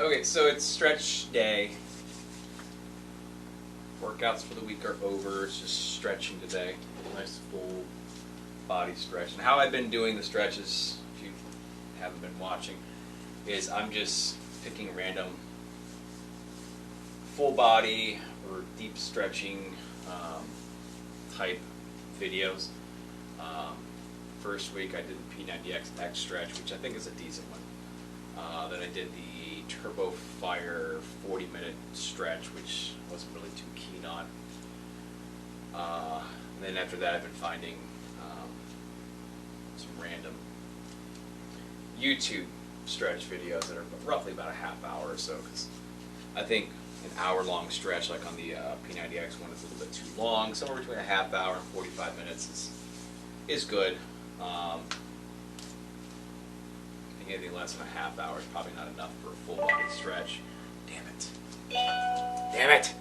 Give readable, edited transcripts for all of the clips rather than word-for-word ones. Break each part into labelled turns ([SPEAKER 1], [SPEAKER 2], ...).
[SPEAKER 1] Okay, so it's stretch day. Workouts for the week are over. It's just stretching today. Nice full body stretch. And how I've been doing the stretches, if you haven't been watching, is I'm just picking random full body or deep stretching type videos. First week I did the P90X stretch, which I think is a decent one. Then I did the Turbo Fire 40-minute stretch, which I wasn't really too keen on. And then after that I've been finding some random YouTube stretch videos that are roughly about a half hour or so, because I think an hour-long stretch like on the P90X one is a little bit too long. Somewhere between a half hour and 45 minutes is good. I think anything less than a half hour is probably not enough for a full body stretch. Damn it. Damn it!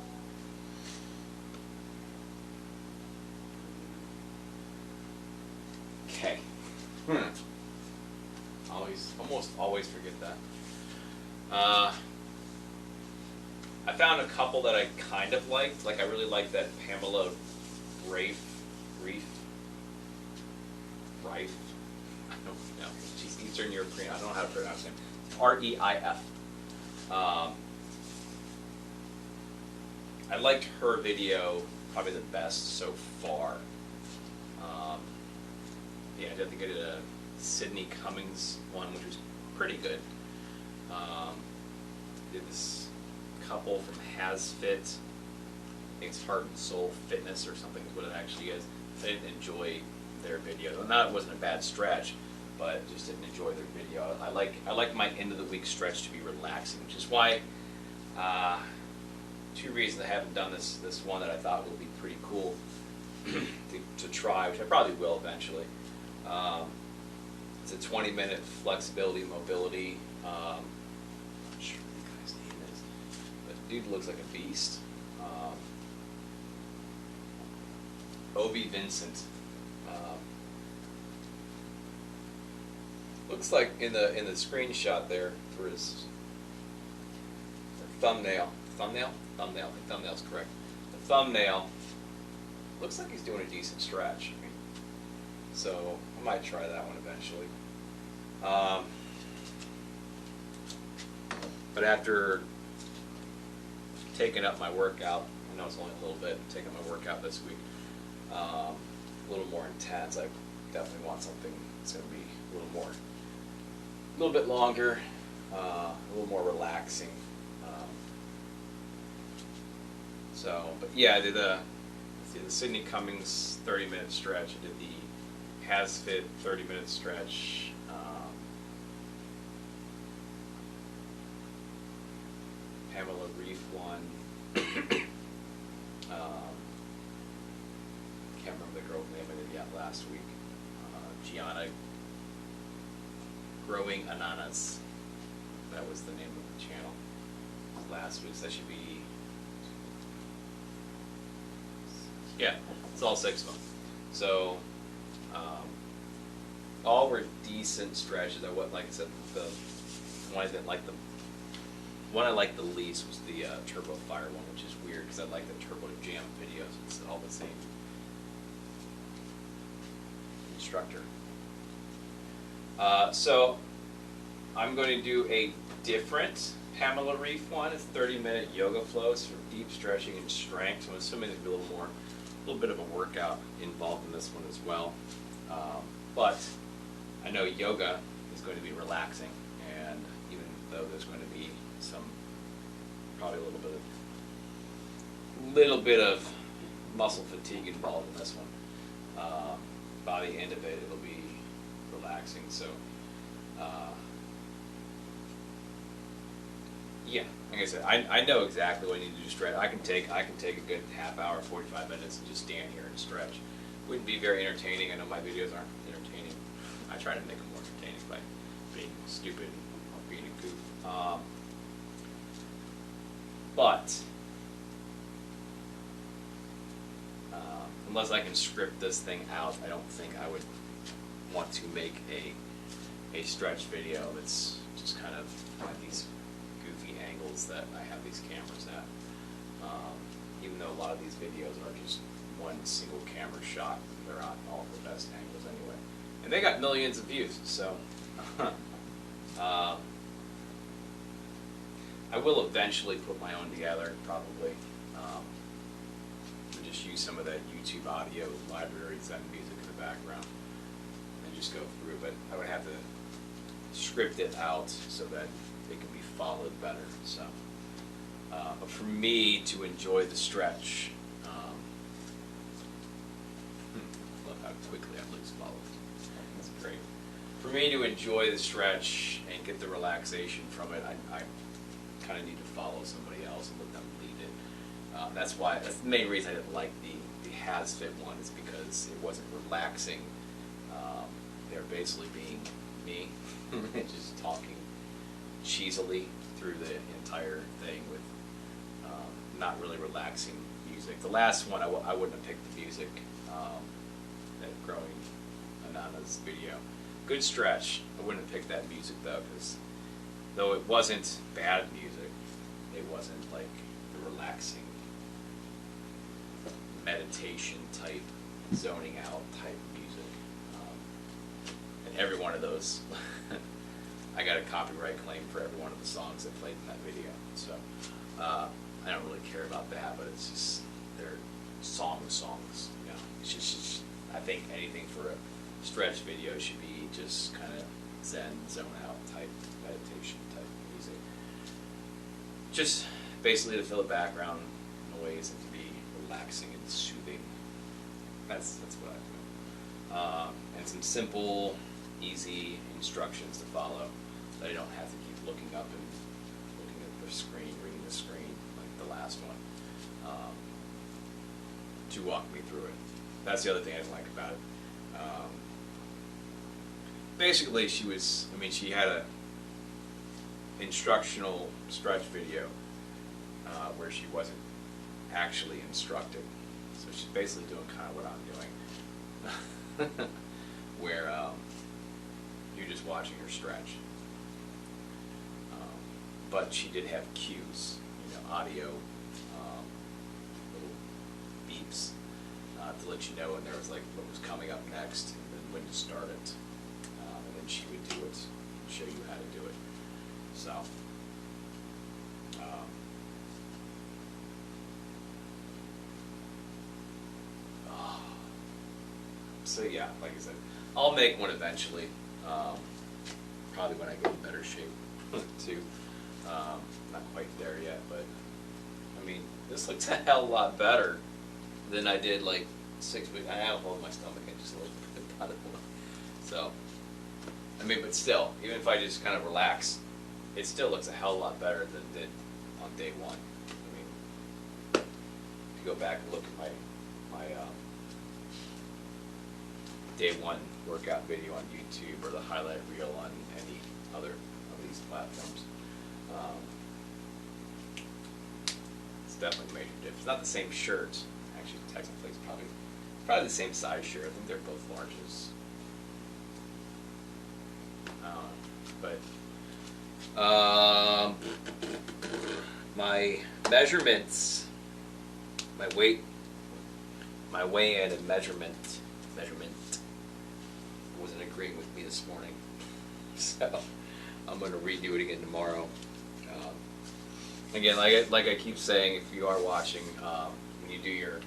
[SPEAKER 1] Okay. Almost always forget that. I found a couple that I kind of liked. Like I really liked that Pamela Reif. I don't know. She's Eastern European. I don't know how to pronounce it. R-E-I-F. I liked her video probably the best so far. Yeah, I think I did a Sydney Cummings one, which was pretty good. Did this couple from HasFit. I think it's Heart and Soul Fitness or something is what it actually is. I didn't enjoy their video. Well, not it wasn't a bad stretch, but just didn't enjoy their video. I like my end of the week stretch to be relaxing, which is why two reasons I haven't done this one that I thought would be pretty cool to try, which I probably will eventually. It's a 20-minute flexibility mobility. I'm not sure what the guy's name is, but the dude looks like a beast. Obi Vincent. Looks like in the screenshot there for his thumbnail. Thumbnail? Thumbnail. I think thumbnail's correct. The thumbnail looks like he's doing a decent stretch. So I might try that one eventually. But after taking up my workout, I know it's only a little bit, taking my workout this week, a little more intense, I definitely want something that's going to be a little bit longer, a little more relaxing. But yeah, I did the Sydney Cummings 30-minute stretch. I did the HasFit 30-minute stretch. Pamela Reif one. Can't remember the girl's name I did yet last week. Gianna Growing Ananas. That was the name of the channel. Last week's. That should be. Yeah, it's all 6 of them. So, all were decent stretches. Like I said, the one I didn't like one I liked the least was the Turbo Fire one, which is weird because I like the Turbo Jam videos. It's all the same instructor. So I'm going to do a different Pamela Reif one. It's 30-minute yoga flows for deep stretching and strength. So I'm assuming there'll be a little bit of a workout involved in this one as well. But I know yoga is going to be relaxing, and even though there's going to be probably a little bit of muscle fatigue involved in this one, by the end of it, it'll be relaxing. So, yeah, like I said, I know exactly what I need to do stretch. I can take a good half hour, 45 minutes, and just stand here and stretch. Wouldn't be very entertaining. I know my videos aren't entertaining. I try to make them more entertaining by being stupid or being a goof. But unless I can script this thing out, I don't think I would want to make a stretch video that's just kind of got these goofy angles that I have these cameras at. Even though a lot of these videos are just one single camera shot, they're on all the best angles anyway. And they got millions of views, so I will eventually put my own together, probably. And just use some of that YouTube audio library, Zen music in the background, and just go through. But I would have to script it out so that it can be followed better. So, but for me to enjoy the stretch, love how quickly I lose followers. That's great. For me to enjoy the stretch and get the relaxation from it, I kind of need to follow somebody else and let them lead it. That's the main reason I didn't like the HasFit one, is because it wasn't relaxing. They're basically being me, just talking cheesily through the entire thing with not really relaxing music. The last one, I wouldn't have picked the music, that Growing Anana's video. Good stretch. I wouldn't have picked that music though, because though it wasn't bad music, it wasn't like the relaxing meditation type, zoning out type music. And every one of those, I got a copyright claim for every one of the songs that played in that video. So I don't really care about that, but it's just, they're songs, you know. It's just I think anything for a stretch video should be just kind of zen, zone out type meditation type music. Just basically to fill the background noise and to be relaxing and soothing. That's what I do. And some simple, easy instructions to follow that I don't have to keep looking up and looking at the screen, reading the screen like the last one, to walk me through it. That's the other thing I didn't like about it. Basically, she had a instructional stretch video where she wasn't actually instructing. So she's basically doing kind of what I'm doing, where you're just watching her stretch. But she did have cues, audio, little beeps to let you know when there was like what was coming up next and then when to start it. And then she would do it, show you how to do it. So. So yeah, like I said, I'll make one eventually, probably when I get in better shape too. Not quite there yet, but I mean, this looks a hell of a lot better than I did like 6 weeks. I have a hole in my stomach and just a little bit about it. So, I mean, but still, even if I just kind of relax, it still looks a hell of a lot better than it did on day one. I mean, if you go back and look at my day one workout video on YouTube or the highlight reel on any other of these platforms, it's definitely a major difference. It's not the same shirt. Actually, technically, it's probably the same size shirt. I think they're both larges. But my measurements, my weight, my weigh-in and measurement wasn't agreeing with me this morning, so I'm going to redo it again tomorrow. Again, like I keep saying, if you are watching, when you do your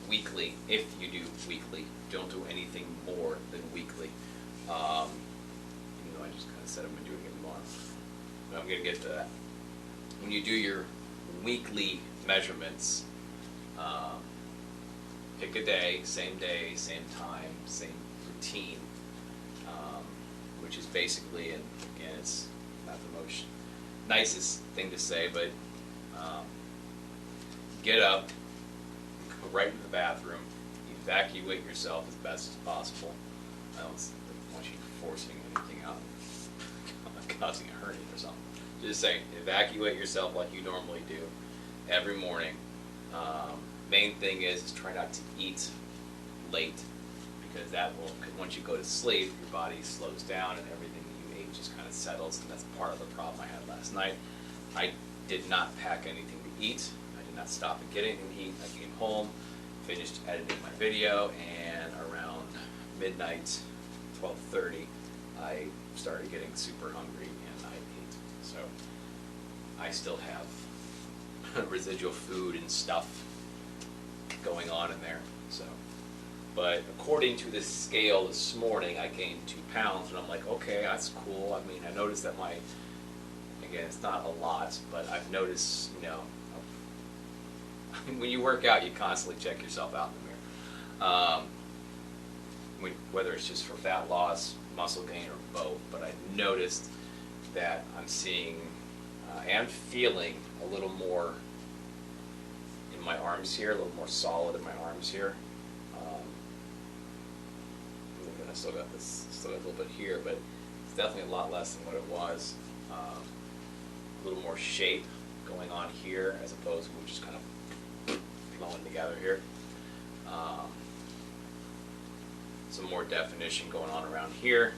[SPEAKER 1] weekly, if you do weekly, don't do anything more than weekly. Even though I just kind of said I'm going to do it again tomorrow, but I'm going to get to that. When you do your weekly measurements, pick a day, same time, same routine, which is basically, and again, it's not the most nicest thing to say, but get up, go right into the bathroom, evacuate yourself as best as possible. I don't want you forcing anything out, causing a hernia or something. Just saying, evacuate yourself like you normally do every morning. Main thing is try not to eat late, because that will, once you go to sleep, your body slows down and everything that you ate just kind of settles, and that's part of the problem I had last night. I did not pack anything to eat. I did not stop and get anything to eat. I came home, finished editing my video, and around midnight, 12:30, I started getting super hungry and I ate. So I still have residual food and stuff going on in there. So, but according to the scale this morning, I gained 2 pounds, and I'm like, okay, that's cool. I mean, I noticed that again, it's not a lot, but I've noticed, when you work out, you constantly check yourself out in the mirror. Whether it's just for fat loss, muscle gain, or both, but I noticed that I'm seeing and feeling a little more in my arms here, a little more solid in my arms here. I still got a little bit here, but it's definitely a lot less than what it was. A little more shape going on here as opposed to just kind of flowing together here. Some more definition going on around here.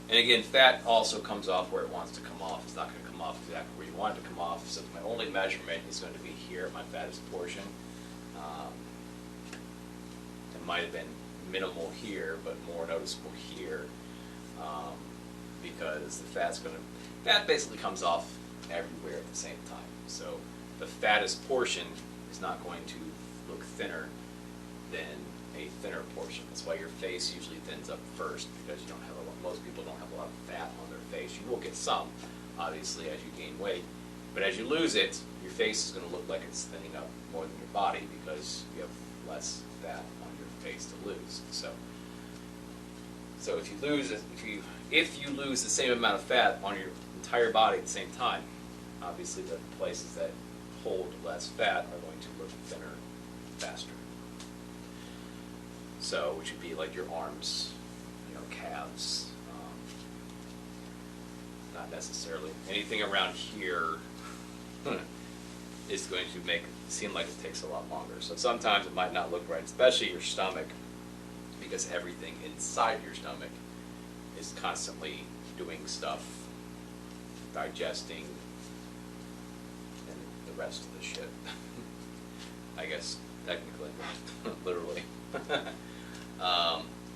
[SPEAKER 1] And again, fat also comes off where it wants to come off. It's not going to come off exactly where you want it to come off. So my only measurement is going to be here at my fattest portion. It might have been minimal here, but more noticeable here, because the fat basically comes off everywhere at the same time. So the fattest portion is not going to look thinner than a thinner portion. That's why your face usually thins up first, because you don't have most people don't have a lot of fat on their face. You will get some, obviously, as you gain weight, but as you lose it, your face is going to look like it's thinning up more than your body because you have less fat on your face to lose. So if you lose the same amount of fat on your entire body at the same time, obviously the places that hold less fat are going to look thinner faster. So, which would be like your arms, calves, not necessarily. Anything around here is going to make it seem like it takes a lot longer. So sometimes it might not look right, especially your stomach, because everything inside your stomach is constantly doing stuff, digesting, and the rest of the shit. I guess technically, literally.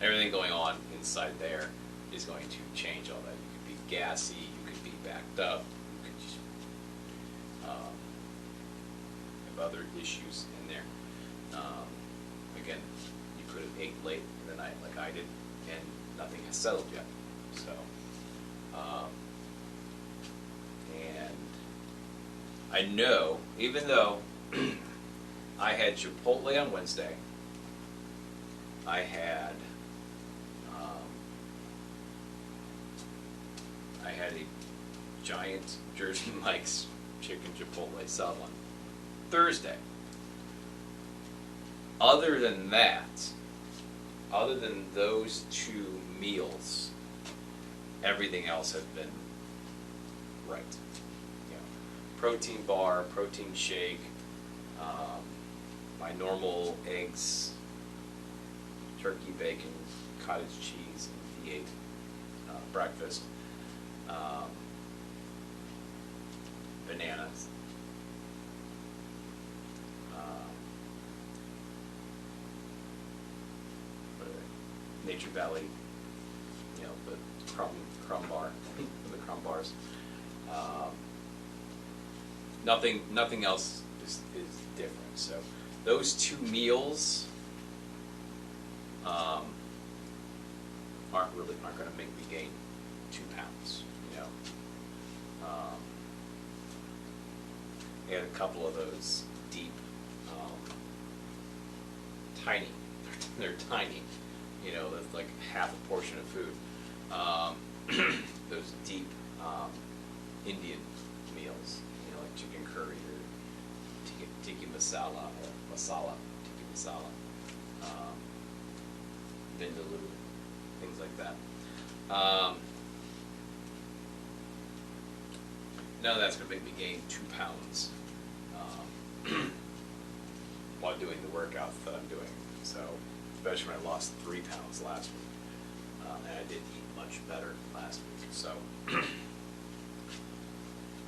[SPEAKER 1] Everything going on inside there is going to change all that. You could be gassy, you could be backed up, you could just have other issues in there. Again, you could have ate late in the night like I did, and nothing has settled yet. So, and I know, even though I had Chipotle on Wednesday, I had a giant Jersey Mike's chicken Chipotle sub on Thursday. Other than that, other than those 2 meals, everything else has been right. Protein bar, protein shake, my normal eggs, turkey, bacon, cottage cheese, and V8 breakfast, bananas, Nature Valley, the crumb bar, the crumb bars. Nothing else is different. So those 2 meals aren't going to make me gain 2 pounds. I had a couple of those deep, tiny. They're tiny. That's like half a portion of food. Those deep Indian meals, like chicken curry or tikka masala, vindaloo, things like that. None of that's going to make me gain 2 pounds while doing the workouts that I'm doing. So, especially when I lost 3 pounds last week, and I did eat much better last week. So,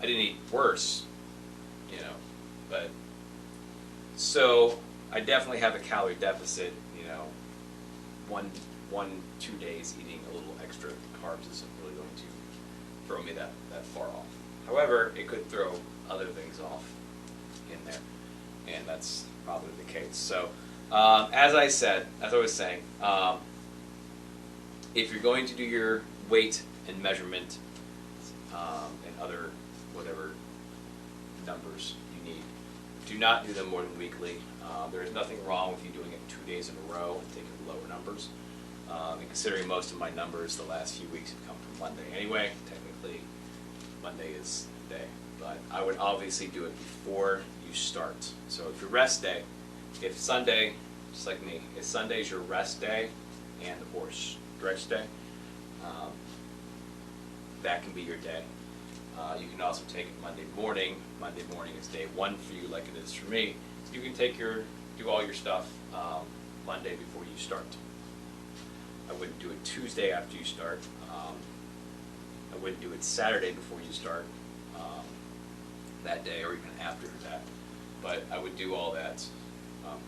[SPEAKER 1] I didn't eat worse, you know, but so I definitely have a calorie deficit, you know, 2 days eating a little extra carbs isn't really going to throw me that far off. However, it could throw other things off in there, and that's probably the case. So, as I was saying, if you're going to do your weight and measurement and other whatever numbers you need, do not do them more than weekly. There is nothing wrong with you doing it 2 days in a row and taking lower numbers. And considering most of my numbers the last few weeks have come from Monday anyway, technically Monday is the day. But I would obviously do it before you start. So if your rest day, if Sunday, just like me, if Sunday's your rest day and or stretch day, that can be your day. You can also take it Monday morning. Monday morning is day one for you, like it is for me. You can do all your stuff Monday before you start. I wouldn't do it Tuesday after you start. I wouldn't do it Saturday before you start that day, or even after that. But I would do all that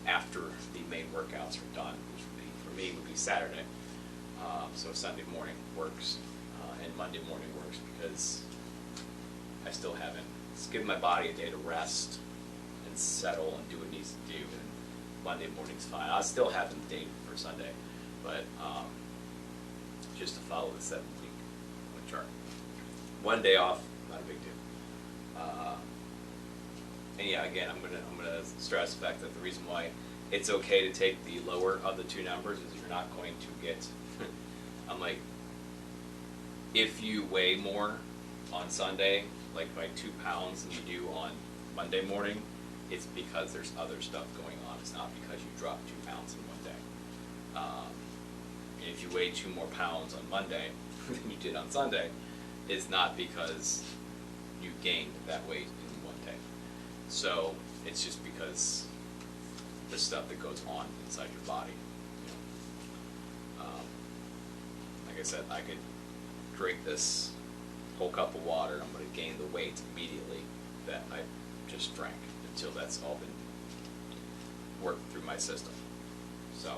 [SPEAKER 1] after the main workouts are done, which would be, for me, would be Saturday. So Sunday morning works, and Monday morning works because I still haven't. It's given my body a day to rest and settle and do what it needs to do, and Monday morning's fine. I still haven't dated for Sunday, but just to follow the 7-week chart. 1 day off, not a big deal. And yeah, again, I'm gonna stress the fact that the reason why it's okay to take the lower of the two numbers is you're not going to get. I'm like, if you weigh more on Sunday, like by 2 pounds, than you do on Monday morning, it's because there's other stuff going on. It's not because you dropped 2 pounds in 1 day. And if you weigh 2 more pounds on Monday than you did on Sunday, it's not because you gained that weight in 1 day. So it's just because the stuff that goes on inside your body. You know? Like I said, I could drink this whole cup of water, I'm going to gain the weight immediately that I just drank until that's all been worked through my system. So,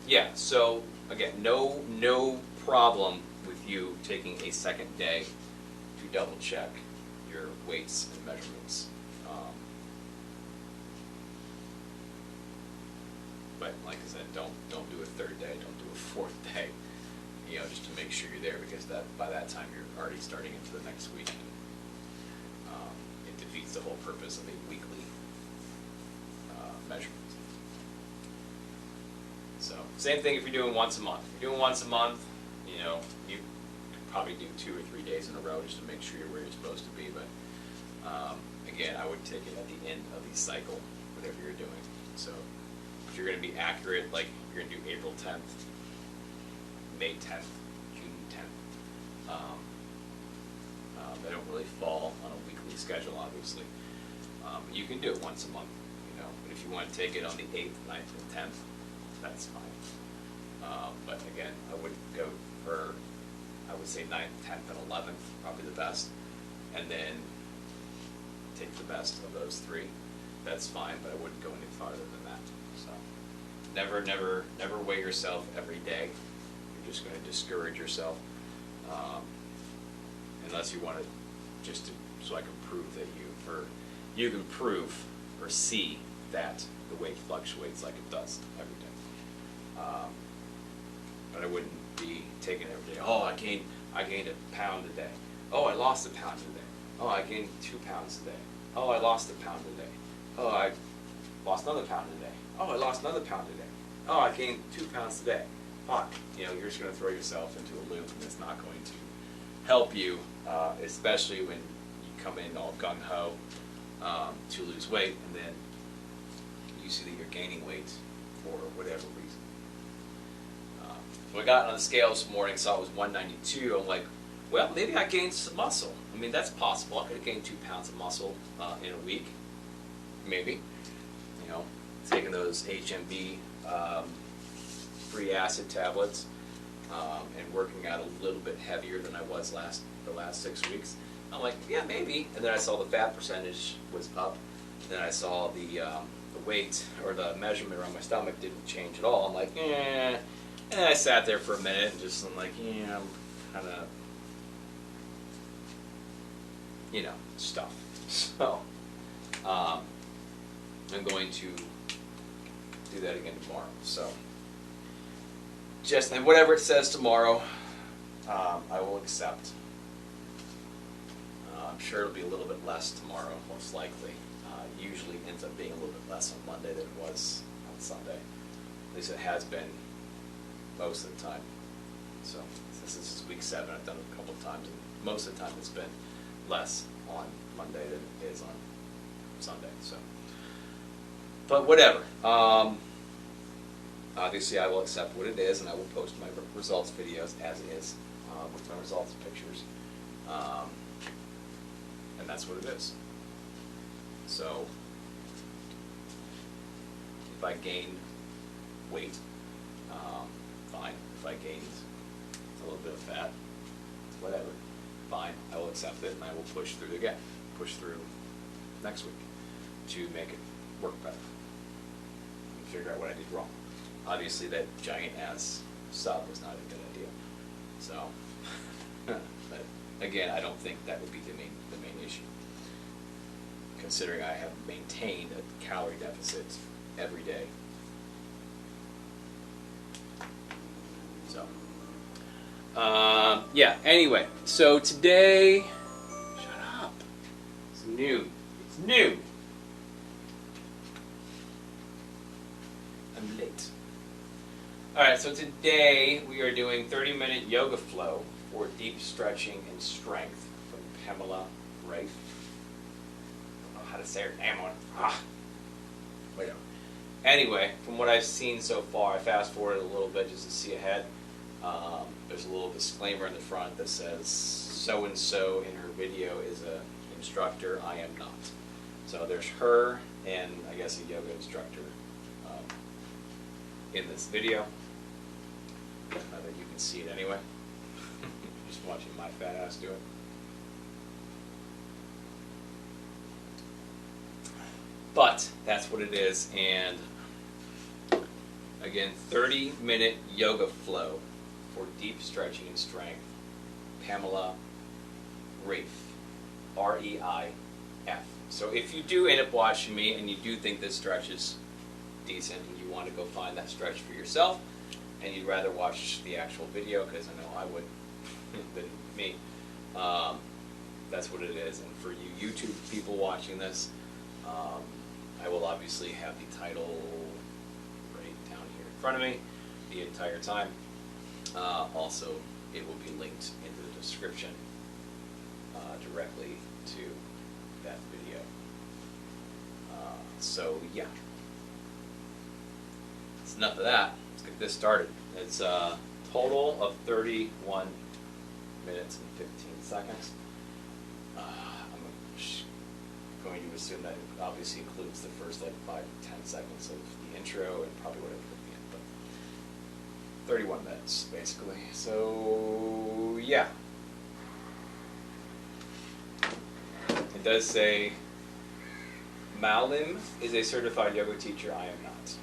[SPEAKER 1] yeah, so again, no problem with you taking a second day to double check your weights and measurements. But like I said, don't do a third day, don't do a fourth day, you know, just to make sure you're there, because that by that time you're already starting into the next week. It defeats the whole purpose of a weekly measurement. So same thing if you're doing once a month. If you're doing once a month, you know, you could probably do 2 or 3 days in a row just to make sure you're where you're supposed to be. But again, I would take it at the end of the cycle, whatever you're doing. So if you're going to be accurate, like you're going to do April 10th, May 10th, June 10th. They don't really fall on a weekly schedule, obviously. You can do it once a month, you know. But if you want to take it on the 8th, 9th, and 10th, that's fine. But again, I wouldn't go for, I would say 9th, 10th, and 11th, probably the best. And then take the best of those 3. That's fine, but I wouldn't go any farther than that. So never weigh yourself every day. You're just going to discourage yourself. Unless you want to just so I can prove that you can prove or see that the weight fluctuates like it does every day. But I wouldn't be taking it every day. Oh, I gained a pound a day. Oh, I lost a pound a day. Oh, I gained 2 pounds a day. Oh, I lost a pound a day. Oh, I lost another pound a day. Oh, I lost another pound a day. Oh, I gained 2 pounds today. Fuck. You know, you're just going to throw yourself into a loop, and it's not going to help you, especially when you come in all gung-ho to lose weight, and then you see that you're gaining weight for whatever reason. So I got on the scale this morning, saw it was 192. I'm like, well, maybe I gained some muscle. I mean, that's possible. I could have gained 2 pounds of muscle in a week, maybe. You know, taking those HMB free acid tablets and been working out a little bit heavier than I was the last 6 weeks. I'm like, yeah, maybe. And then I saw the fat percentage was up. Then I saw the weight or the measurement around my stomach didn't change at all. I'm like, eh. And I sat there for a minute and just I'm like, yeah, I'm kind of, you know, stuff. So I'm going to do that again tomorrow. So just whatever it says tomorrow, I will accept. I'm sure it'll be a little bit less tomorrow, most likely. Usually ends up being a little bit less on Monday than it was on Sunday. At least it has been most of the time. So since this is week 7, I've done it a couple of times, and most of the time it's been less on Monday than it is on Sunday. So, but whatever. Obviously, I will accept what it is, and I will post my results videos as is with my results pictures, and that's what it is. So, if I gain weight, fine. If I gain a little bit of fat, whatever, fine. I will accept it, and I will push through again. Push through next week to make it work better and figure out what I did wrong. Obviously, that giant ass sub was not a good idea. So, but again, I don't think that would be the main issue, considering I have maintained a calorie deficit every day. So, yeah. Anyway, so today, shut up. It's new. It's new. I'm late. All right. So today we are doing 30-minute yoga flow for deep stretching and strength from Pamela Rafe. I don't know how to say her name on. Whatever. Anyway, from what I've seen so far, I fast forwarded a little bit just to see ahead. There's a little disclaimer in the front that says so-and-so in her video is an instructor. I am not. So there's her and I guess a yoga instructor in this video. That you can see it anyway. Just watching my fat ass do it. But that's what it is, and again, 30-minute yoga flow for deep stretching and strength. Pamela Rafe, R-E-I-F. So if you do end up watching me and you do think this stretch is decent and you want to go find that stretch for yourself, and you'd rather watch the actual video, because I know I would, than me, that's what it is. And for you YouTube people watching this, I will obviously have the title right down here in front of me the entire time. Also, it will be linked in the description directly to that video. So yeah, that's enough of that. Let's get this started. It's a total of 31 minutes and 15 seconds. I'm going to assume that it obviously includes the first like 5 to 10 seconds of the intro and probably whatever at the end, but 31 minutes basically. So yeah, it does say Malim is a certified yoga teacher. I am not,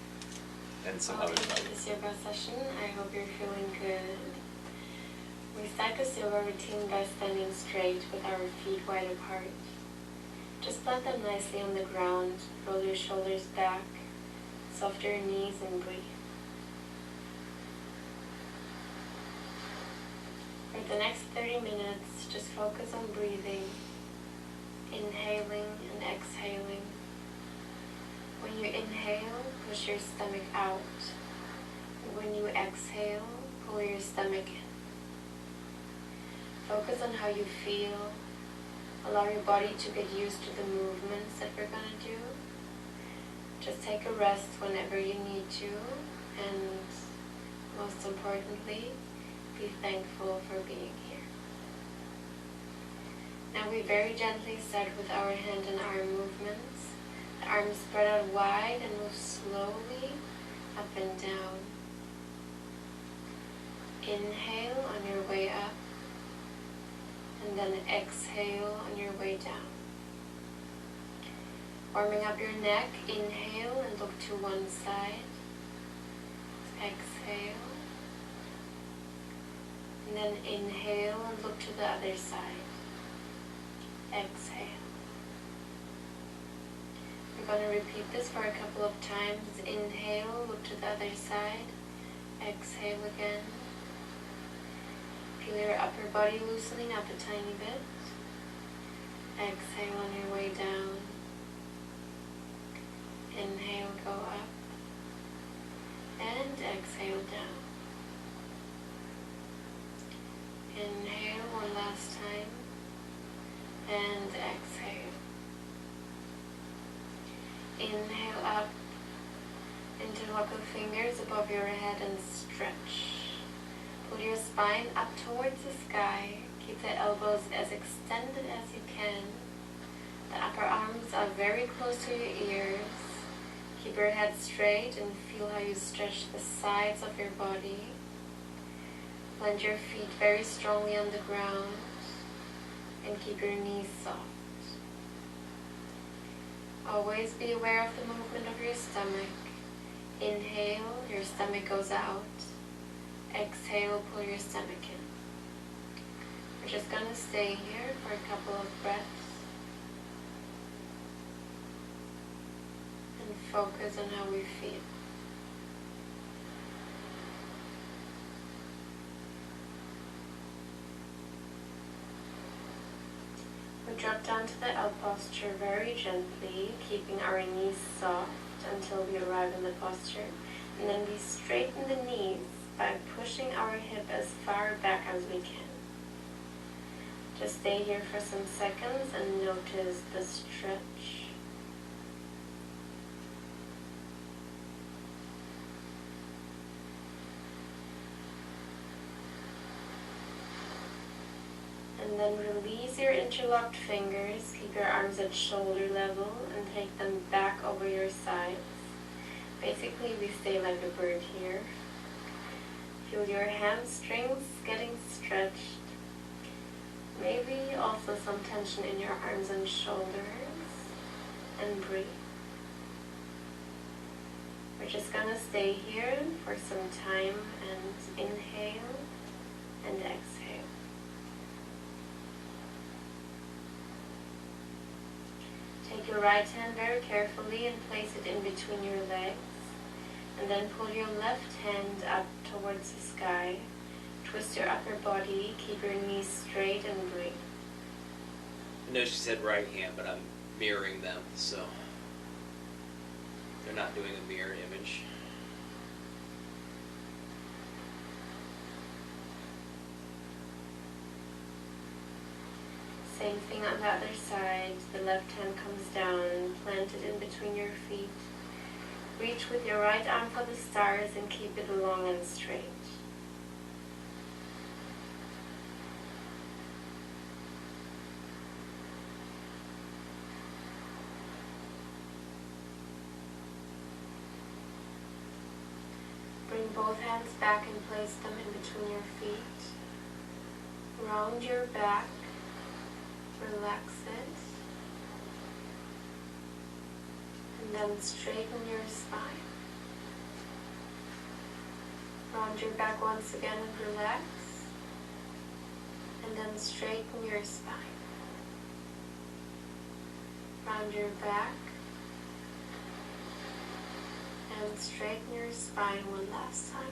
[SPEAKER 1] and some other stuff.
[SPEAKER 2] Welcome to this yoga session. I hope you're feeling good. We start this yoga routine by standing straight with our feet wide apart. Just plant them nicely on the ground, roll your shoulders back, soften your knees and breathe. For the next 30 minutes, just focus on breathing, inhaling and exhaling. When you inhale, push your stomach out. When you exhale, pull your stomach in. Focus on how you feel. Allow your body to get used to the movements that we're going to do. Just take a rest whenever you need to, and most importantly, be thankful for being here. Now we very gently start with our hand and arm movements. The arms spread out wide and move slowly up and down. Inhale on then exhale on your way down. Warming up your neck, inhale and look to one side. Exhale. And then inhale and look to the other side. Exhale. We're going to repeat this for a couple of times. Inhale, look to the other side. Exhale again. Feel your upper body loosening up a tiny bit. Exhale on your way down. Inhale, go up. And exhale down. Inhale one last time. And exhale. Inhale up. Interlock the fingers above your head and stretch. Pull your spine up towards the sky. Keep the elbows as extended as you can. The upper arms are very close to your ears. Keep your head straight and feel how you stretch the sides of your body. Plant your feet very strongly on the ground and keep your knees soft. Always be aware of the movement of your stomach. Inhale, your stomach goes out. Exhale, pull your stomach in. We're just going to stay here for a couple of breaths and focus on how we feel. We drop down to the L posture very gently, keeping our knees soft until we arrive in the posture. And then we straighten the knees by pushing our hip as far back as we can. Just stay here for some seconds and notice the stretch. And then release your interlocked fingers. Keep your arms at shoulder level and take them back over your sides. Basically, we stay like a bird here. Feel your hamstrings getting stretched. Maybe also some tension in your arms and shoulders. And breathe. We're just gonna stay here for some time and inhale and exhale. Take your right hand very carefully and place it in between your legs. And then pull your left hand up towards the sky. Twist your upper body, keep your knees straight and breathe.
[SPEAKER 3] I know she said right hand, but I'm mirroring them, so they're not doing a mirror image.
[SPEAKER 2] Same thing on the other side. The left hand comes down, plant it in between your feet. Reach with your right arm for the stars and keep it long and straight. Bring both hands back and place them in between your feet. Round your back. Relax it. And then straighten your spine. Round your back once again and relax. And then straighten your spine. Round your back. And straighten your spine one last time.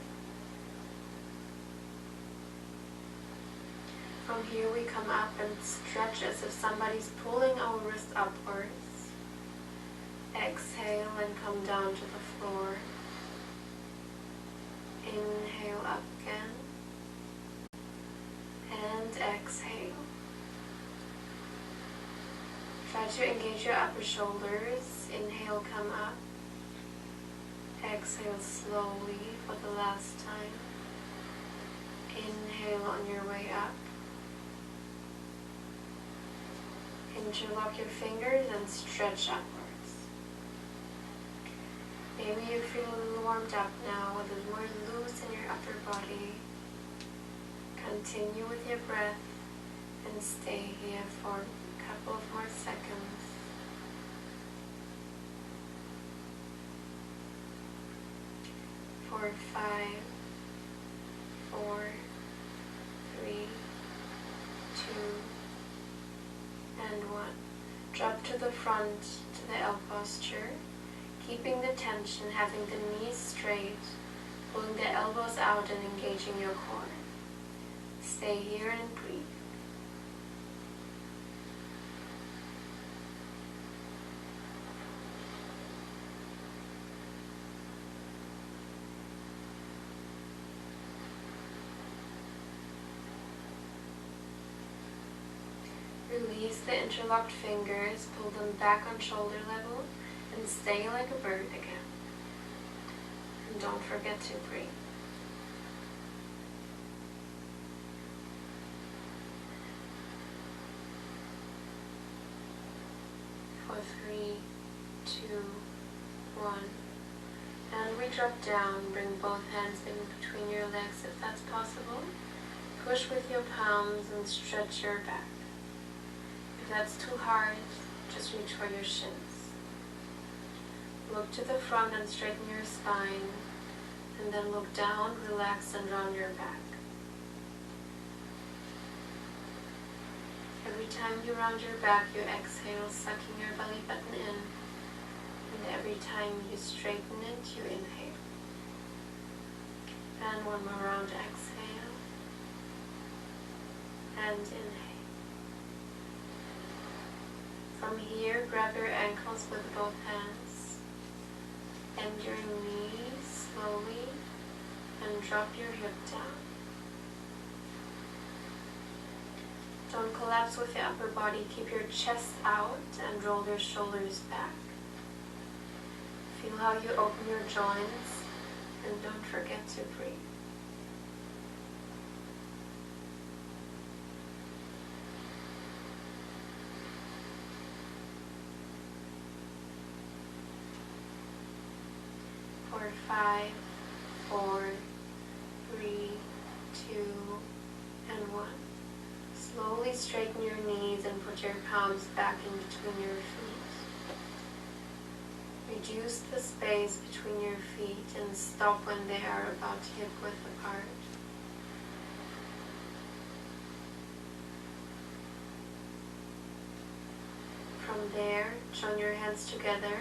[SPEAKER 2] From here we come up and stretch as if somebody's pulling our wrist upwards. Exhale and come down to the floor. Inhale up again. And exhale. Try to engage your upper shoulders. Inhale, come up. Exhale slowly for the last time. Inhale on your way up. Interlock your fingers and stretch upwards. Maybe you feel a little warmed up now, a little more loose in your upper body. Continue with your breath And stay here for a couple of more seconds. For 5, 4, 3, 2, and 1. Drop to the front to the L posture, keeping the tension, having the knees straight, pulling the elbows out and engaging your core. Stay here and breathe. Release the interlocked fingers, pull them back on shoulder level, and stay like a bird again. And don't forget to breathe. For 3, 2, 1. And we drop down, bring both hands in between your legs if that's possible. Push with your palms and stretch your back. If that's too hard, just reach for your shins. Look to the front and straighten your spine, and then look down, relax, and round your back. Every time you round your back, you exhale, sucking your belly button in, and every time you straighten it, you inhale. And one more round, exhale, and inhale. From here, grab your ankles with both hands, bend your knees slowly, and drop your hip down. Don't collapse with your upper body, keep your chest out and roll your shoulders back. Feel how you open your joints, and don't forget to breathe. For 5, 4, 3, 2, and 1. Slowly straighten your knees and put your palms back in between your feet. Reduce the space between your feet and stop when they are about hip width apart. From there, join your hands together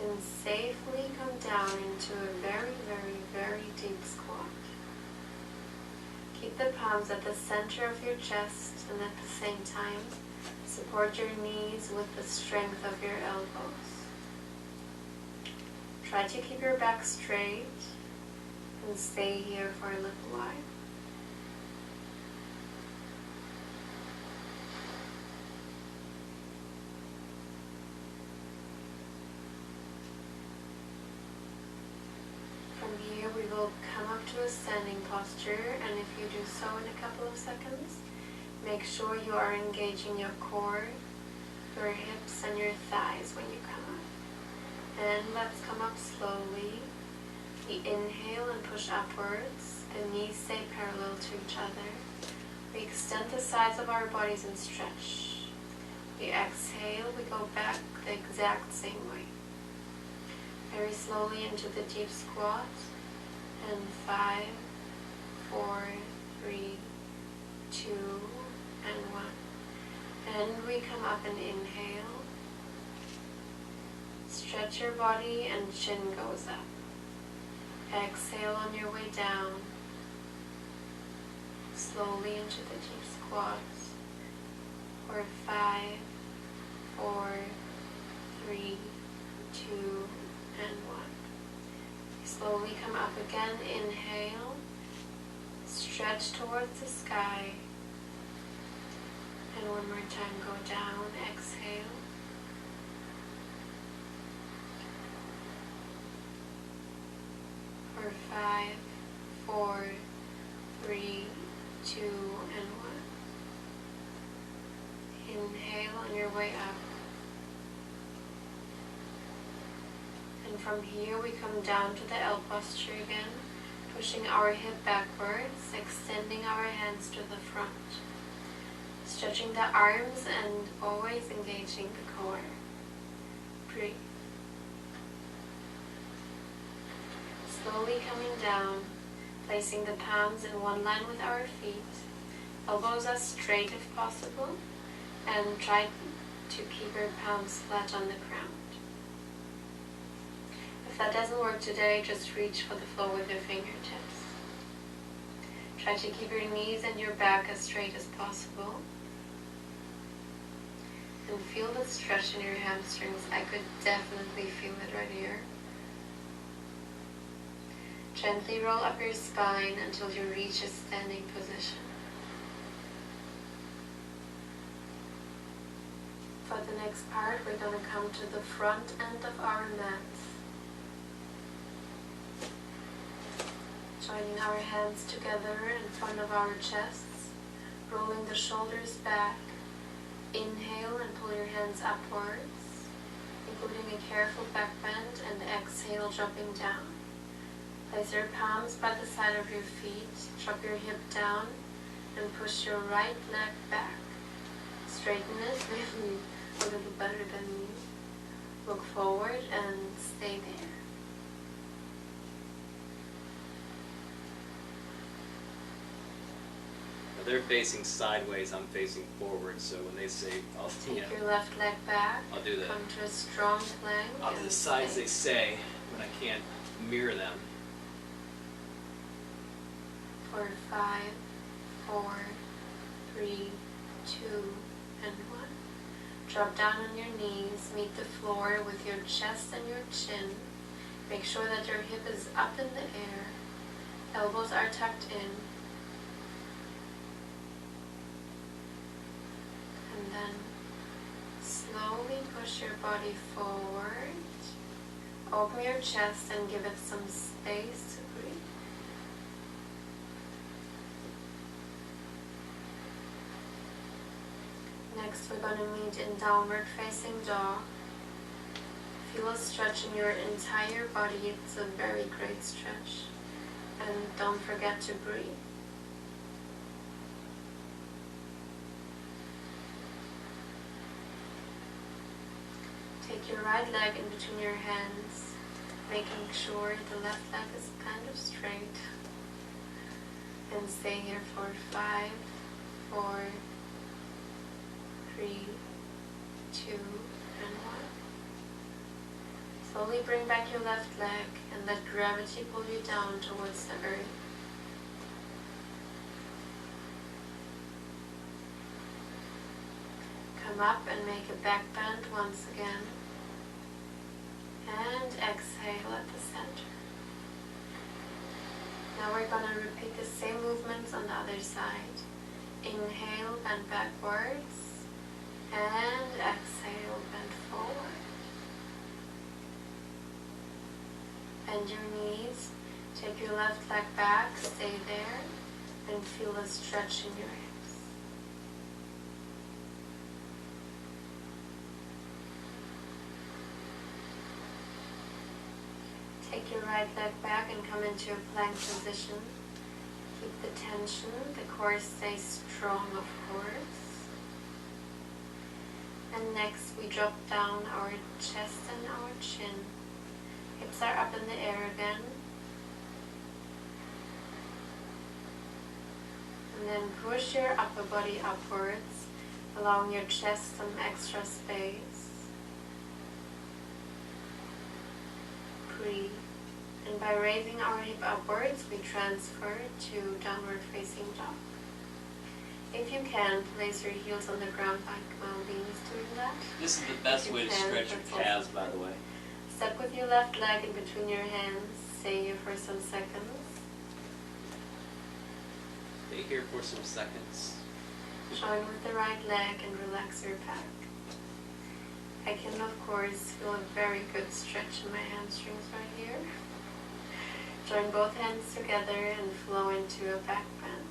[SPEAKER 2] and safely come down into a very, very, very deep squat. Keep the palms at the center of your chest, and at the same time, support your knees with the strength of your elbows. Try to keep your back straight and stay here for a little while. From here, we will come up to a standing posture, and if you do so in a couple of seconds, make sure you are engaging your core, your hips, and your thighs when you come up. And let's come up slowly. We inhale and push upwards. The knees stay parallel to each other. We extend the sides of our bodies and stretch. We exhale, we go back the exact same way. Very slowly into the deep squat. And 5, 4, 3, 2, and 1. And we come up and inhale. Stretch your body and chin goes up. Exhale on your way down. Slowly into the deep squat. For 5, 4, 3, 2, and 1. Slowly come up again, inhale. Stretch towards the sky. And one more time, go down, exhale. For 5, 4, 3, 2, and 1. Inhale on your way up. And from here we come down to the L posture again, pushing our hip backwards, extending our hands to the front. Stretching the arms and always engaging the core. Breathe. Slowly coming down, placing the palms in one line with our feet. Elbows as straight if possible, and try to keep your palms flat on the ground. If that doesn't work today, just reach for the floor with your fingertips. Try to keep your knees and your back as straight as possible. And feel the stretch in your hamstrings. I could definitely feel it right here. Gently roll up your spine until you reach a standing position. For the next part, we're going to come to the front end of our mats. Joining our hands together in front of our chests, rolling the shoulders back. Inhale and pull your hands upwards, including a careful back bend, and exhale, dropping down. Place your palms by the side of your feet, drop your hip down, and push your right leg back. Straighten it, maybe a little better than me. Look forward and stay there.
[SPEAKER 3] They're facing sideways, I'm facing forward, so when they say,
[SPEAKER 2] Take your left leg back.
[SPEAKER 3] I'll do that.
[SPEAKER 2] Come to a strong plank.
[SPEAKER 3] I'll do the sides they say when I can't mirror them.
[SPEAKER 2] For 5, 4, 3, 2, and 1. Drop down on your knees, meet the floor with your chest and your chin. Make sure that your hip is up in the air. Elbows are tucked in. And then slowly push your body forward. Open your chest and give it some space to breathe. Next, we're going to meet in downward facing dog. Feel a stretch in your entire body. It's a very great stretch. And don't forget to breathe. Take your right leg in between your hands, making sure the left leg is kind of straight. And stay here for 5, 4, 3, 2, and 1. Slowly bring back your left leg and let gravity pull you down towards the earth. Come up and make a back bend once again. And exhale at the center. Now we're going to repeat the same movements on the other side. Inhale, bend backwards. And exhale, bend forward. Bend your knees. Take your left leg back, stay there, and feel a stretch in your hips. Take your right leg back and come into a plank position. Keep the tension, the core stays strong, of course. And next we drop down our chest and our chin. Hips are up in the air again. And then push your upper body upwards, allowing your chest some extra space. Breathe. And by raising our hip upwards, we transfer to downward facing dog. If you can, place your heels on the ground like Malvin is doing that.
[SPEAKER 3] This is the best way to stretch your calves, by the way.
[SPEAKER 2] Step with your left leg in between your hands. Stay here for some seconds.
[SPEAKER 3] Stay here for some seconds.
[SPEAKER 2] Join with the right leg and relax your back. I can, of course, feel a very good stretch in my hamstrings right here. Join both hands together and flow into a back bend.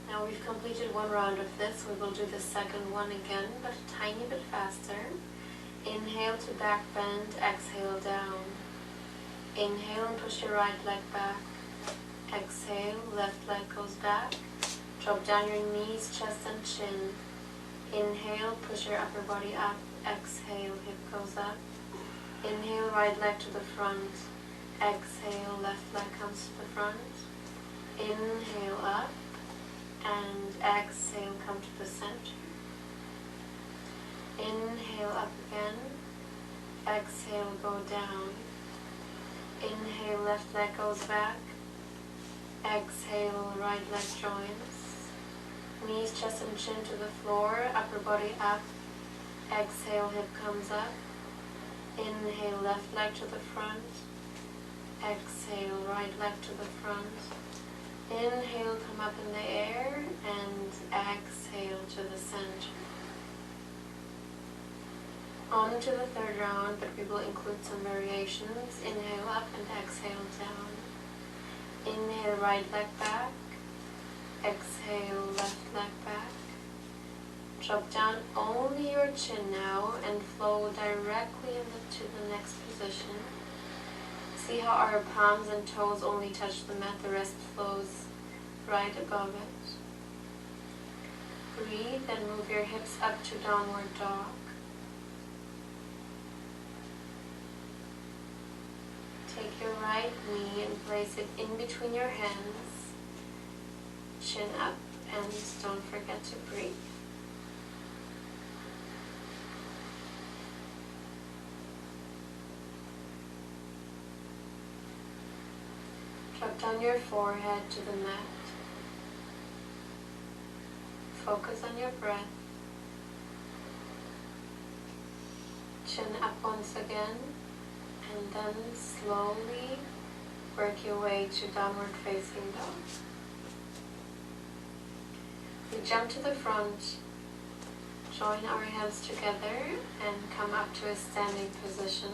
[SPEAKER 2] Now we've completed one round of this. We will do the second one again, but a tiny bit faster. Inhale to back bend, exhale down. Inhale and push your right leg back. Exhale, left leg goes back. Drop down your knees, chest and chin. Inhale, push your upper body up. Exhale, hip goes up. Inhale, right leg to the front. Exhale, left leg comes to the front. Inhale up. And exhale, come to the center. Inhale up again. Exhale, go down. Inhale, left leg goes back. Exhale, right leg joins. Knees, chest and chin to the floor, upper body up. Exhale, hip comes up. Inhale, left leg to the front. Exhale, right leg to the front. Inhale, come up in the air, and exhale to the center. On to the third round, but we will include some variations. Inhale up and exhale down. Inhale, right leg back. Exhale, left leg back. Drop down only your chin now and flow directly to the next position. See how our palms and toes only touch the mat, the rest flows right above it. Breathe and move your hips up to downward dog. Take your right knee and place it in between your hands. Chin up and don't forget to breathe. Drop down your forehead to the mat. Focus on your breath. Chin up once again, and then slowly work your way to downward facing dog. We jump to the front, join our hands together and come up to a standing position.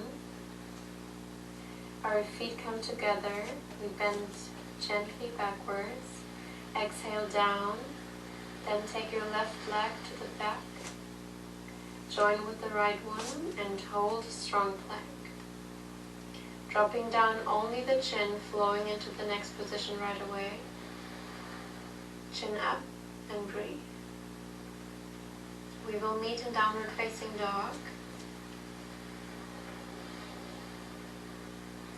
[SPEAKER 2] Our feet come together, we bend gently backwards. Exhale down, then take your left leg to the back. Join with the right one and hold a strong plank. Dropping down only the chin, flowing into the next position right away. Chin up and breathe. We will meet in downward facing dog.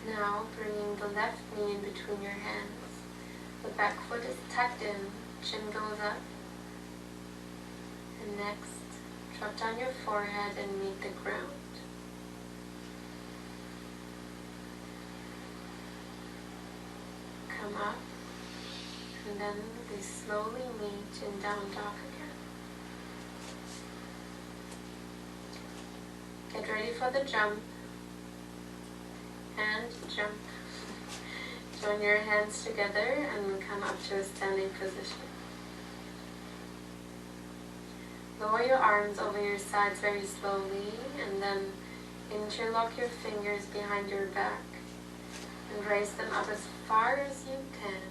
[SPEAKER 2] Now bringing the left knee in between your hands. The back foot is tucked in, chin goes up. And next, drop down your forehead and meet the ground. Come up, and then we slowly meet in down dog again. Get ready for the jump, and jump. Join your hands together and come up to a standing position. Lower your arms over your sides very slowly, and then interlock your fingers behind your back and raise them up as far as you can.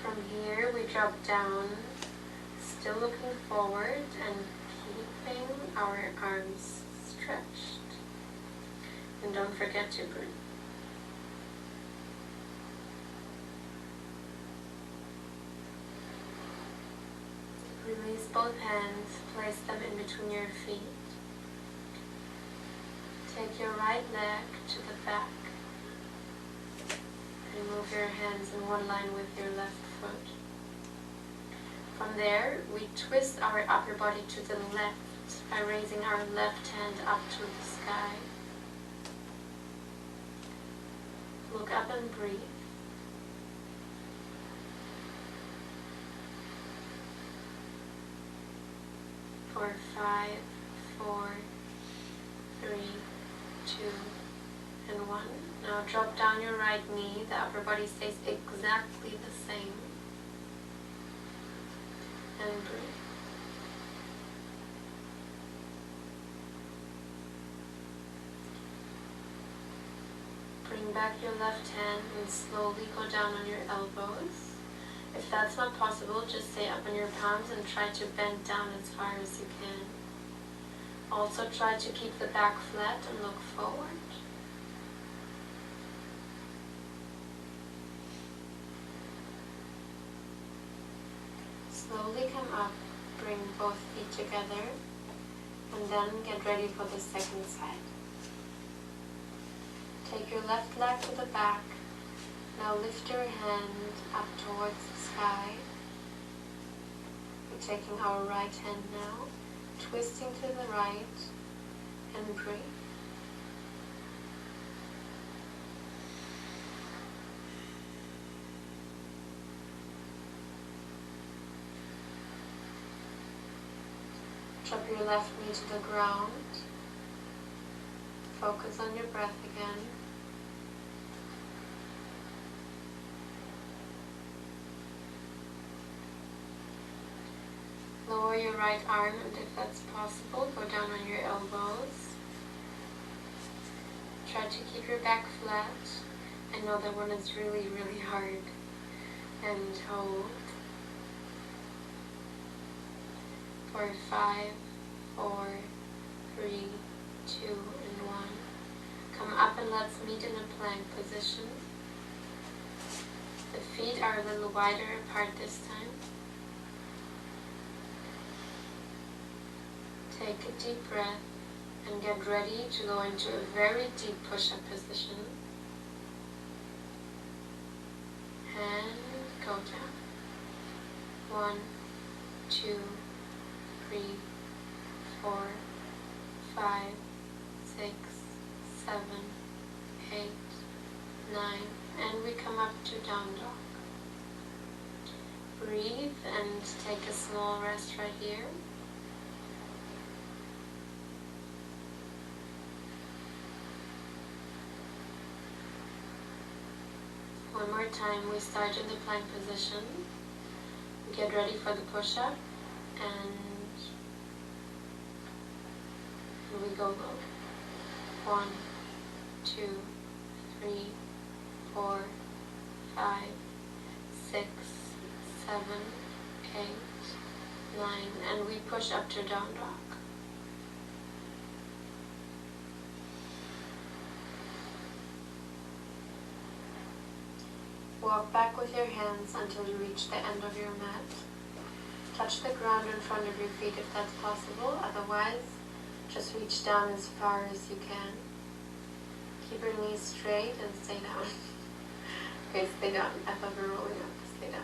[SPEAKER 2] From here we drop down, still looking forward and keeping our arms stretched. And don't forget to breathe. Release both hands, place them in between your feet. Take your right leg to the back and move your hands in one line with your left foot. From there, we twist our upper body to the left by raising our left hand up to the sky. Look up and breathe. For 5, 4, 3, 2, and 1. Now drop down your right knee. The upper body stays exactly the same. And breathe. Bring back your left hand and slowly go down on your elbows. If that's not possible, just stay up on your palms and try to bend down as far as you can. Also try to keep the back flat and look forward. Slowly come up, bring both feet together, and then get ready for the second side. Take your left leg to the back. Now lift your hand up towards the sky. We're taking our right hand now, twisting to the right, and breathe. Drop your left knee to the ground. Focus on your breath again. Lower your right arm, and if that's possible, go down on your elbows. Try to keep your back flat. I know that one is really, really hard. And hold. For 5, 4, 3, 2, and 1. Come up and let's meet in a plank position. The feet are a little wider apart this time. Take a deep breath and get ready to go into a very deep push-up position. And go down. 1, 2, 3, 4, 5, 6, 7, 8, 9, and we come up to down dog. Breathe and take a small rest right here. One more time, we start in the plank position. We get ready for the push-up, and we go low. 1, 2, 3, 4, 5, 6, 7, 8, 9, and we push up to down dog. Walk back with your hands until you reach the end of your mat. Touch the ground in front of your feet if that's possible, otherwise just reach down as far as you can. Keep your knees straight and stay down. Okay, stay down. I thought we were rolling up. Stay down.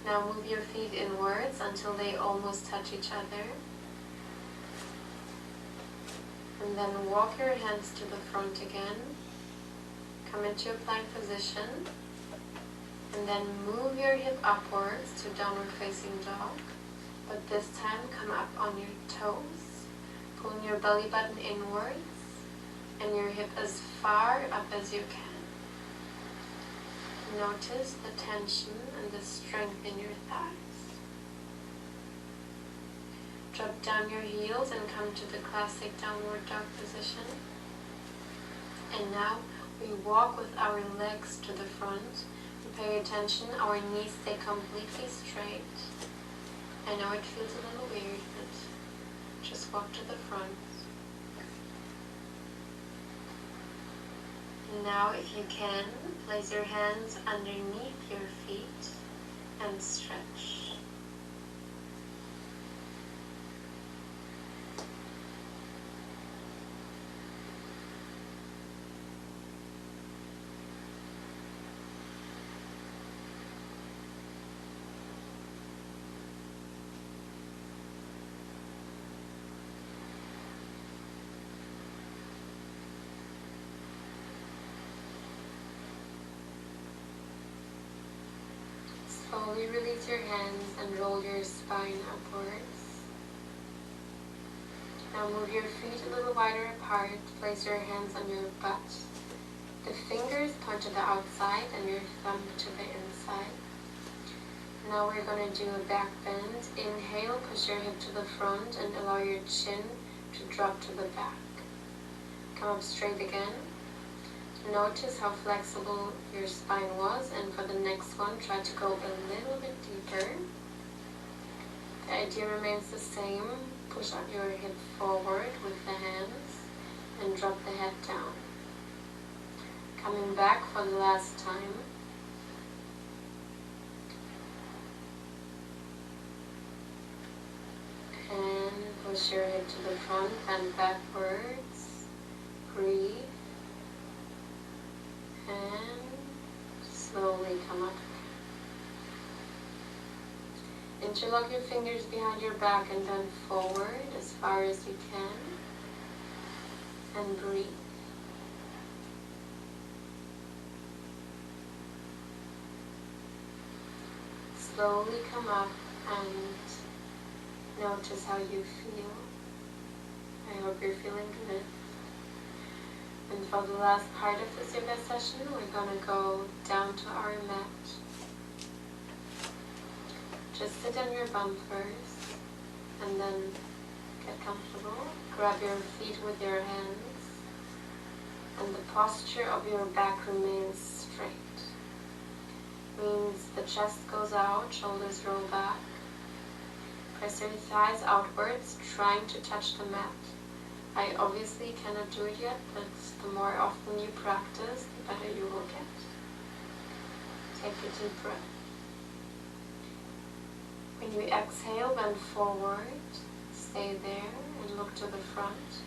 [SPEAKER 2] Now move your feet inwards until they almost touch each other. And then walk your hands to the front again. Come into a plank position. And then move your hip upwards to downward facing dog. But this time come up on your toes. Pulling your belly button inwards. And your hip as far up as you can. Notice the tension and the strength in your thighs. Drop down your heels and come to the classic downward dog position. And now we walk with our legs to the front. And pay attention, our knees stay completely straight. I know it feels a little weird, but just walk to the front. And now, if you can, place your hands underneath your feet and stretch. Slowly release your hands and roll your spine upwards. Now move your feet a little wider apart. Place your hands on your butt. The fingers point to the outside and your thumb to the inside. Now we're going to do a back bend. Inhale, push your hip to the front and allow your chin to drop to the back. Come up straight again. Notice how flexible your spine was, and for the next one, try to go a little bit deeper. The idea remains the same. Push up your hip forward with the hands and drop the head down. Coming back for the last time. Push your hip to the front, bend backwards. Breathe. And slowly come up. Interlock your fingers behind your back and bend forward as far as you can. And breathe. Slowly come up and notice how you feel. I hope you're feeling good. And for the last part of this yoga session, we're going to go down to our mat. Just sit on your bum first, and then get comfortable. Grab your feet with your hands, and the posture of your back remains straight. Means the chest goes out, shoulders roll back. Press your thighs outwards, trying to touch the mat. I obviously cannot do it yet, but the more often you practice, the better you will get. Take a deep breath. When you exhale, bend forward, stay there, and look to the front.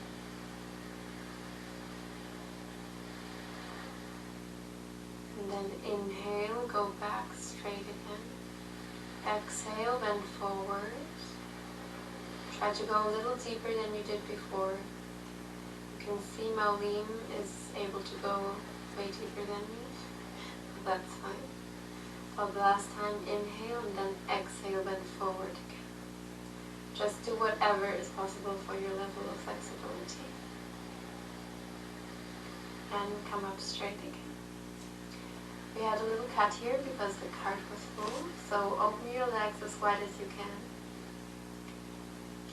[SPEAKER 2] And then inhale, go back straight again. Exhale, bend forward. Try to go a little deeper than you did before. You can see Maureen is able to go way deeper than me. That's fine. For the last time, inhale and then exhale, bend forward again. Just do whatever is possible for your level of flexibility. And come up straight again. We had a little cut here because the cart was full, so open your legs as wide as you can.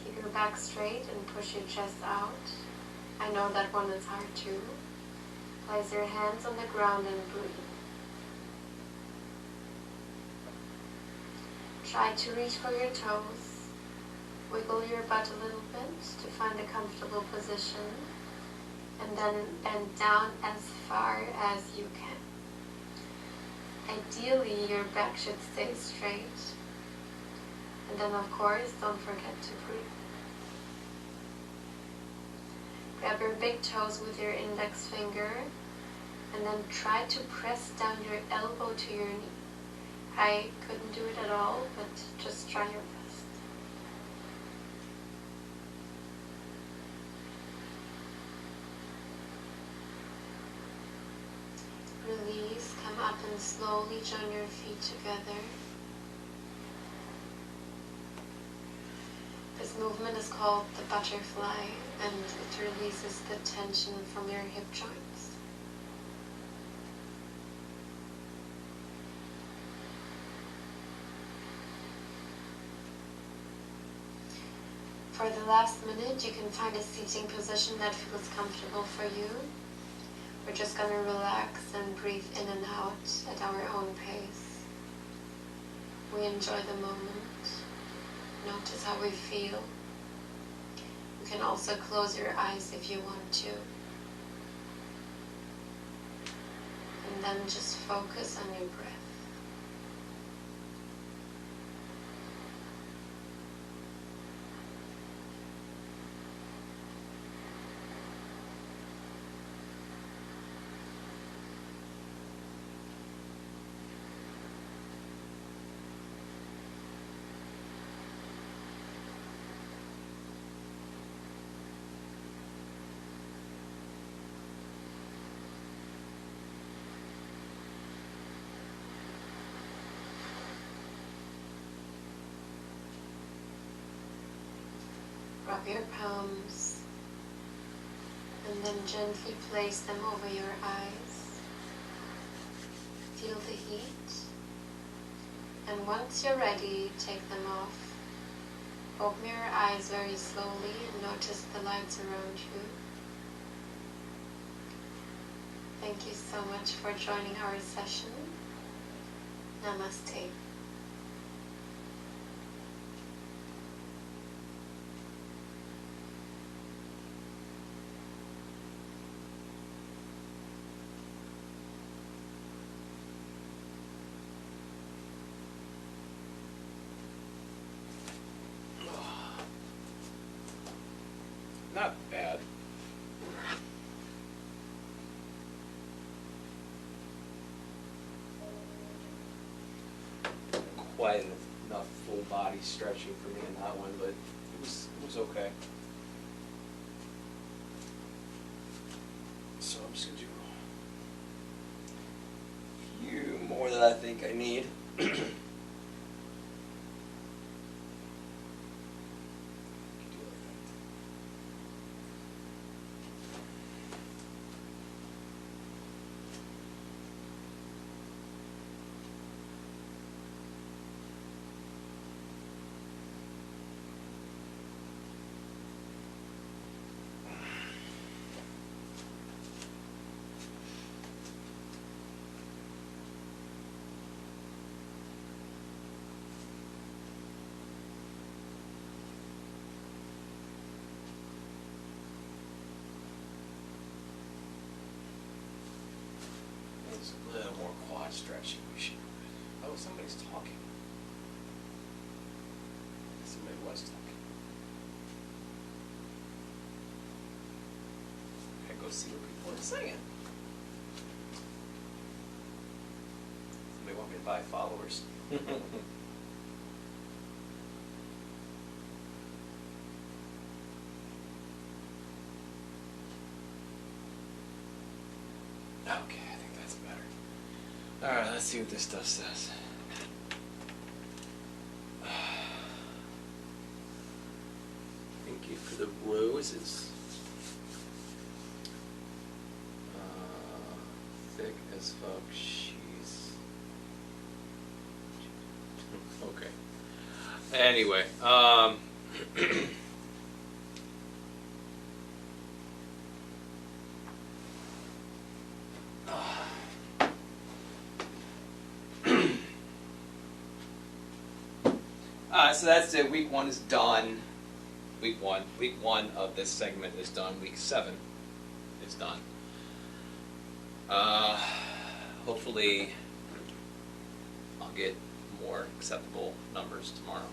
[SPEAKER 2] Keep your back straight and push your chest out. I know that one is hard too. Place your hands on the ground and breathe. Try to reach for your toes. Wiggle your butt a little bit to find a comfortable position, and then bend down as far as you can. Ideally, your back should stay straight. And then, of course, don't forget to breathe. Grab your big toes with your index finger, and then try to press down your elbow to your knee. I couldn't do it at all, but just try your best. Release, come up and slowly join your feet together. This movement is called the butterfly, and it releases the tension from your hip joints. For the last minute, you can find a seating position that feels comfortable for you. We're just going to relax and breathe in and out at our own pace. We enjoy the moment. Notice how we feel. You can also close your eyes if you want to. And then just focus on your breath. Rub your palms and then gently place them over your eyes. Feel the heat, and once you're ready, take them off. Open your eyes very slowly and notice the lights around you. Thank you so much for joining our session. Namaste.
[SPEAKER 1] not bad. Quite enough full body stretching for me in that one, but it was okay. So I'm just gonna do a few more than I think I need. A little more quad stretching. We should. Oh, somebody's talking. Somebody was talking. I go see what people are saying. Somebody want me to buy followers. Okay, I think that's better. Alright, let's see what this stuff says. Thank you for the roses. Thick as fuck. She's okay. Anyway, so that's it. Week 1 is done. Week one of this segment is done. Week 7 is done. Hopefully, I'll get more acceptable numbers tomorrow.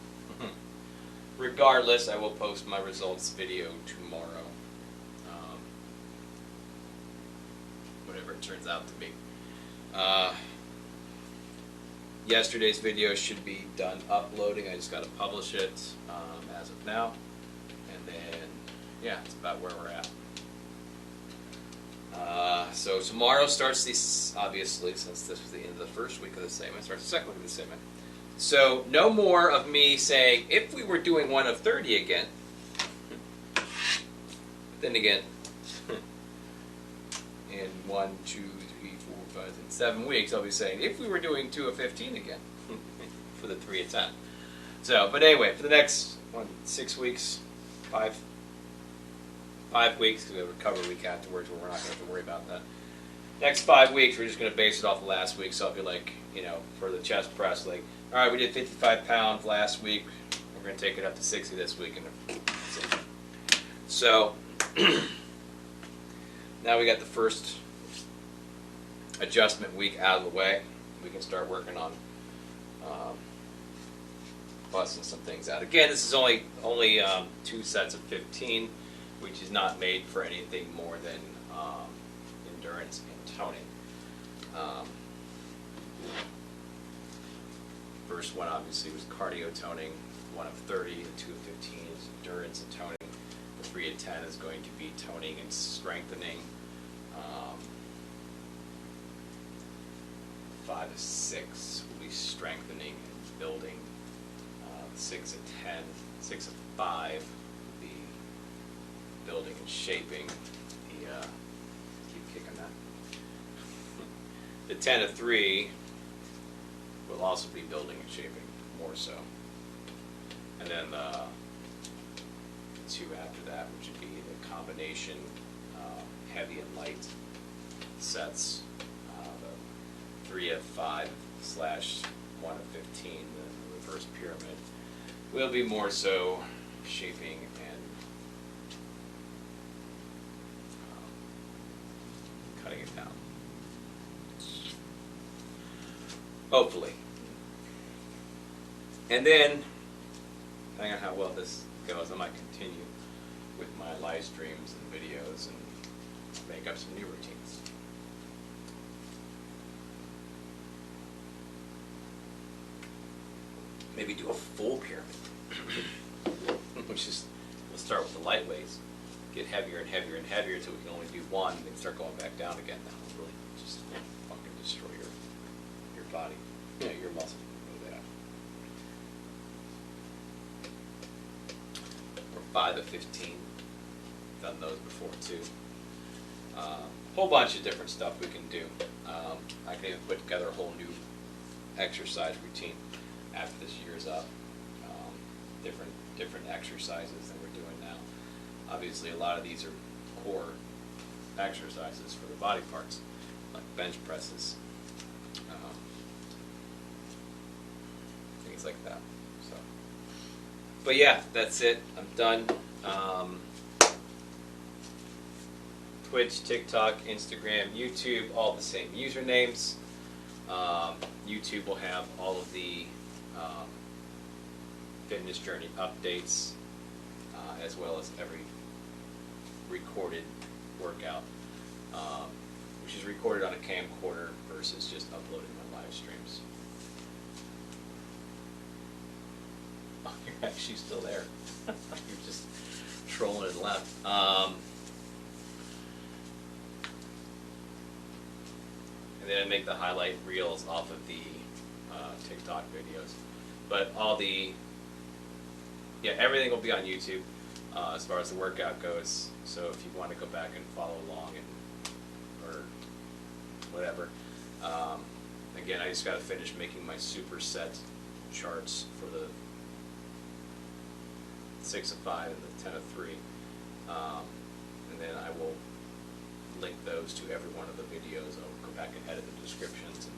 [SPEAKER 1] Regardless, I will post my results video tomorrow. Whatever it turns out to be. Yesterday's video should be done uploading. I just got to publish it as of now. And then, yeah, that's about where we're at. So tomorrow starts this, obviously, since this was the end of the first week of the segment, starts the second week of the segment. So no more of me saying, if we were doing one of 30 again, but then again, in 1, 2, 3, 4, 5, 6, 7 weeks, I'll be saying, if we were doing 2 of 15 again, for the 3 of 10. So, but anyway, for the next 6 weeks, 5 weeks, because we have a recovery week afterwards where we're not going to have to worry about that. Next 5 weeks, we're just going to base it off of last week. So I'll be like, you know, for the chest press, like, all right, we did 55 pounds last week. We're going to take it up to 60 this week. And that's it. So now we got the first adjustment week out of the way. We can start working on busting some things out. Again, this is only 2 sets of 15, which is not made for anything more than endurance and toning. First one obviously was cardio toning. 1 of 30, the 2 of 15 is endurance and toning. The 3 of 10 is going to be toning and strengthening. 5 of 6 will be strengthening and building. 6 of 10, 6 of 5 will be building and shaping. Keep kicking that. The 10 of 3 will also be building and shaping, more so. And then the 2 after that, which would be the combination heavy and light sets. The 3 of 5 / 1 of 15, the reverse pyramid, will be more so shaping and cutting it down. Hopefully. And then, depending on how well this goes, I might continue with my live streams and videos and make up some new routines. Maybe do a full pyramid, which is, we'll start with the light weights, get heavier and heavier and heavier until we can only do one, then start going back down again. That will really just fucking destroy your body, your muscle. Or 5 of 15, done those before too. Whole bunch of different stuff we can do. I can even put together a whole new exercise routine after this year's up. Different exercises than we're doing now. Obviously, a lot of these are core exercises for the body parts, like bench presses, things like that. So, but yeah, that's it. I'm done. Twitch, TikTok, Instagram, YouTube, all the same usernames. YouTube will have all of the fitness journey updates, as well as every recorded workout, which is recorded on a camcorder versus just uploading on live streams. Oh, you're actually still there. You're just trolling and left. And then I make the highlight reels off of the TikTok videos. But all the, everything will be on YouTube as far as the workout goes. So if you want to go back and follow along or whatever. Again, I just got to finish making my superset charts for the 6 of 5 and the 10 of 3. And then I will link those to every one of the videos. I'll go back and edit the descriptions and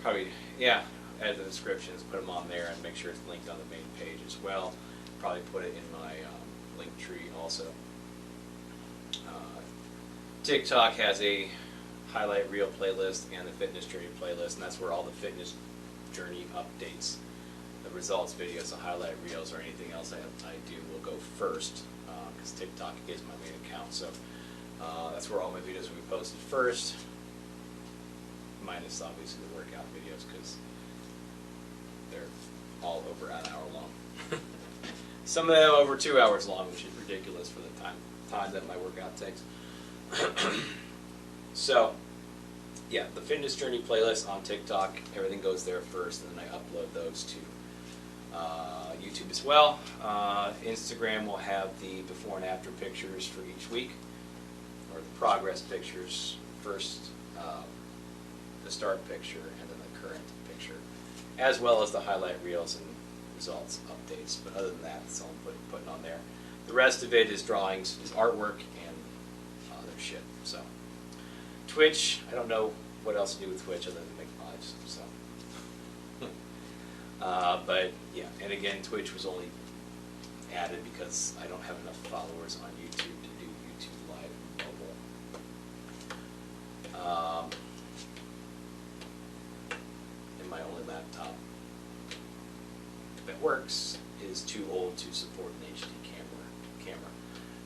[SPEAKER 1] probably, edit the descriptions, put them on there, and make sure it's linked on the main page as well. Probably put it in my link tree also. TikTok has a highlight reel playlist and a fitness journey playlist, and that's where all the fitness journey updates, the results videos, the highlight reels, or anything else I do will go first, because TikTok is my main account. So that's where all my videos will be posted first, minus obviously the workout videos, because they're all over an hour long. Some of them over 2 hours long, which is ridiculous for the time that my workout takes. So, the fitness journey playlist on TikTok, everything goes there first, and then I upload those to YouTube as well. Instagram will have the before and after pictures for each week, or the progress pictures first, the start picture, and then the current picture, as well as the highlight reels and results updates. But other than that, that's all I'm putting on there. The rest of it is drawings, is artwork, and other shit. So Twitch, I don't know what else to do with Twitch other than make lives. So, but and again, Twitch was only added because I don't have enough followers on YouTube to do YouTube Live mobile. And my only laptop that works is too old to support an HD camera.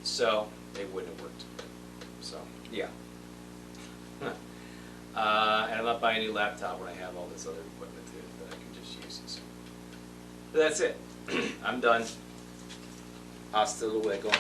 [SPEAKER 1] So it wouldn't have worked. So and I'm not buying a new laptop when I have all this other equipment that I can just use. So but that's it. I'm done. Hasta luego.